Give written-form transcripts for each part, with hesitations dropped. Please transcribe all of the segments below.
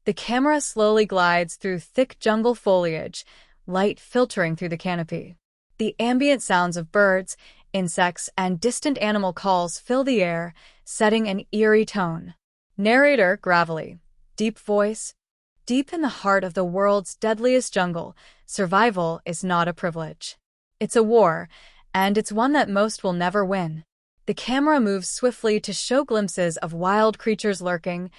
The camera slowly glides through thick jungle foliage, light filtering through the canopy. The ambient sounds of birds, insects, and distant animal calls fill the air, setting an eerie tone. Narrator gravelly, deep voice. Deep in the heart of the world's deadliest jungle, survival is not a privilege. It's a war, and it's one that most will never win. The camera moves swiftly to show glimpses of wild creatures lurking,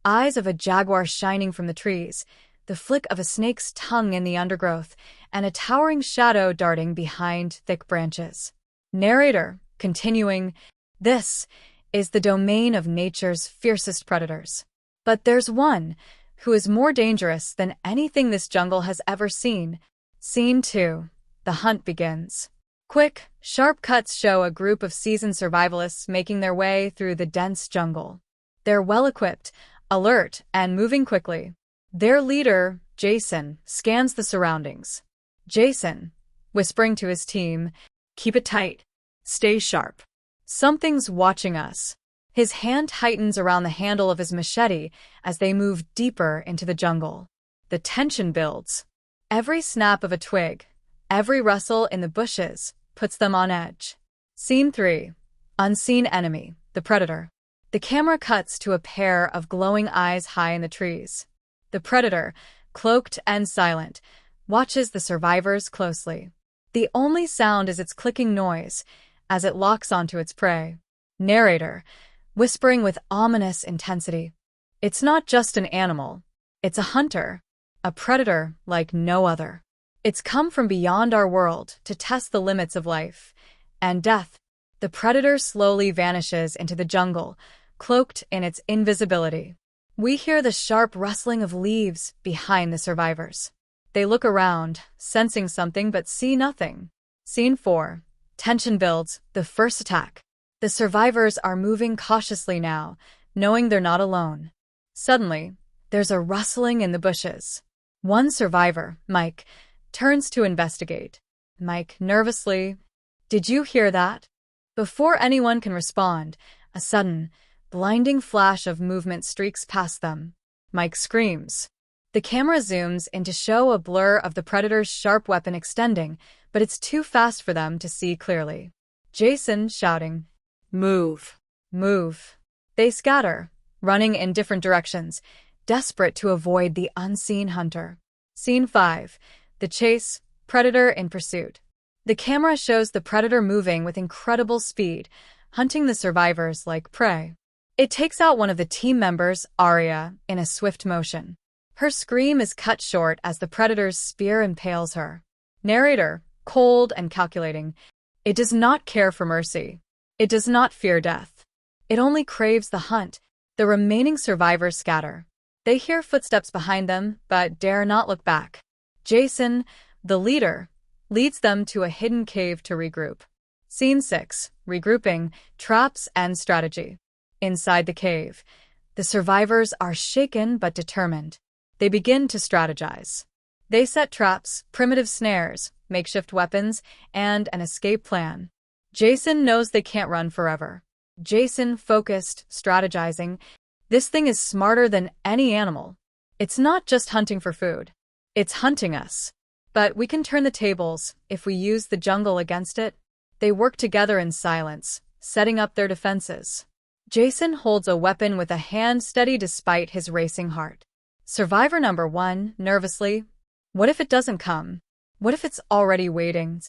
eyes of a jaguar shining from the trees, the flick of a snake's tongue in the undergrowth, and a towering shadow darting behind thick branches. Narrator, continuing, this is the domain of nature's fiercest predators. But there's one who is more dangerous than anything this jungle has ever seen. Scene 2. The hunt begins. Quick, sharp cuts show a group of seasoned survivalists making their way through the dense jungle. They're well-equipped, alert, and moving quickly. Their leader, Jason, scans the surroundings. Jason, whispering to his team, keep it tight. Stay sharp. Something's watching us. His hand tightens around the handle of his machete as they move deeper into the jungle. The tension builds. Every snap of a twig, every rustle in the bushes, puts them on edge. Scene 3. Unseen enemy, the predator. The camera cuts to a pair of glowing eyes high in the trees. The predator, cloaked and silent, watches the survivors closely. The only sound is its clicking noise as it locks onto its prey. Narrator, whispering with ominous intensity. It's not just an animal. It's a hunter, a predator like no other. It's come from beyond our world to test the limits of life and death. The predator slowly vanishes into the jungle, cloaked in its invisibility. We hear the sharp rustling of leaves behind the survivors. They look around, sensing something but see nothing. Scene 4. Tension builds, the first attack. The survivors are moving cautiously now, knowing they're not alone. Suddenly, there's a rustling in the bushes. One survivor, Mike, turns to investigate. Mike, nervously, did you hear that? Before anyone can respond, a sudden, blinding flash of movement streaks past them. Mike screams. The camera zooms in to show a blur of the predator's sharp weapon extending, but it's too fast for them to see clearly. Jason shouting, move, move. They scatter, running in different directions, desperate to avoid the unseen hunter. Scene 5. The chase, predator in pursuit. The camera shows the predator moving with incredible speed, hunting the survivors like prey. It takes out one of the team members, Arya, in a swift motion. Her scream is cut short as the predator's spear impales her. Narrator, cold and calculating. It does not care for mercy. It does not fear death. It only craves the hunt. The remaining survivors scatter. They hear footsteps behind them, but dare not look back. Jason, the leader, leads them to a hidden cave to regroup. Scene 6. Regrouping, traps, and strategy. Inside the cave, the survivors are shaken but determined. They begin to strategize. They set traps, primitive snares, makeshift weapons, and an escape plan. Jason knows they can't run forever. Jason, focused, strategizing. This thing is smarter than any animal. It's not just hunting for food. It's hunting us. But we can turn the tables if we use the jungle against it. They work together in silence, setting up their defenses. Jason holds a weapon with a hand steady despite his racing heart. Survivor number 1, nervously. What if it doesn't come? What if it's already waiting?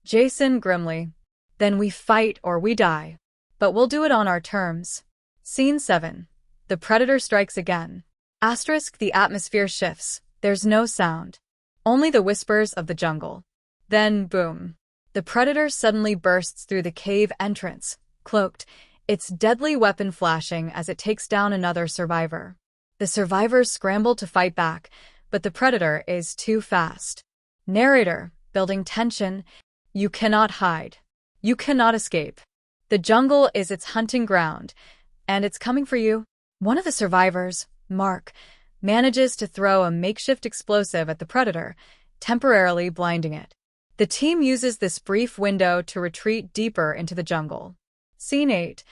Jason, grimly. Then we fight or we die. But we'll do it on our terms. Scene 7. The predator strikes again. The atmosphere shifts. There's no sound. Only the whispers of the jungle. Then, boom. The predator suddenly bursts through the cave entrance, cloaked, its deadly weapon flashing as it takes down another survivor. The survivors scramble to fight back, but the predator is too fast. Narrator, building tension. You cannot hide. You cannot escape. The jungle is its hunting ground, and it's coming for you. One of the survivors, Mark, manages to throw a makeshift explosive at the predator, temporarily blinding it. The team uses this brief window to retreat deeper into the jungle. Scene 8.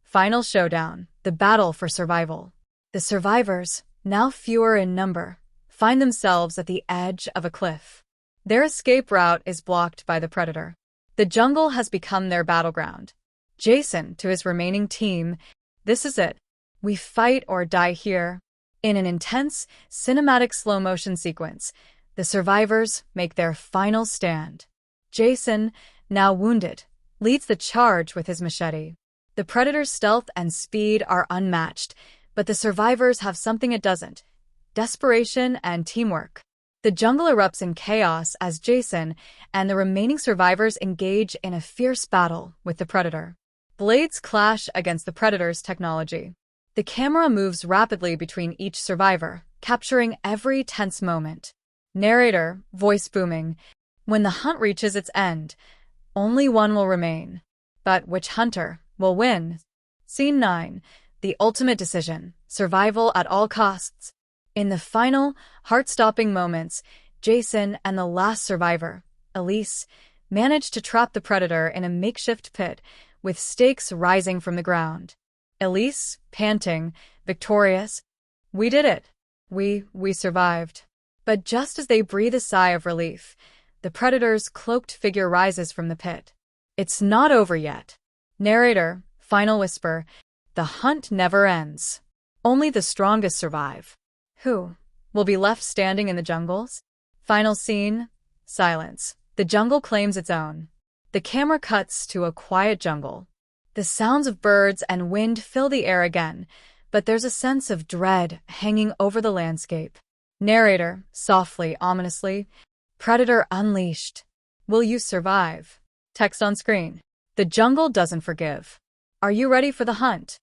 Final showdown, the battle for survival. The survivors, now fewer in number, find themselves at the edge of a cliff. Their escape route is blocked by the predator. The jungle has become their battleground. Jason, to his remaining team, "This is it. We fight or die here." In an intense, cinematic slow-motion sequence, the survivors make their final stand. Jason, now wounded, leads the charge with his machete. The predator's stealth and speed are unmatched, but the survivors have something it doesn't: desperation and teamwork. The jungle erupts in chaos as Jason and the remaining survivors engage in a fierce battle with the predator. Blades clash against the predator's technology. The camera moves rapidly between each survivor, capturing every tense moment. Narrator, voice booming, "When the hunt reaches its end, only one will remain. But which hunter will win?" Scene 9. The ultimate decision. Survival at all costs. In the final, heart-stopping moments, Jason and the last survivor, Elise, manage to trap the predator in a makeshift pit, with stakes rising from the ground. Elise, panting, victorious, "We did it. We survived." But just as they breathe a sigh of relief, the predator's cloaked figure rises from the pit. "It's not over yet." Narrator, final whisper, "The hunt never ends. Only the strongest survive." Who will be left standing in the jungles? Final scene, silence. The jungle claims its own. The camera cuts to a quiet jungle. The sounds of birds and wind fill the air again, but there's a sense of dread hanging over the landscape. Narrator, softly, ominously, "Predator unleashed. Will you survive?" Text on screen. The jungle doesn't forgive. Are you ready for the hunt?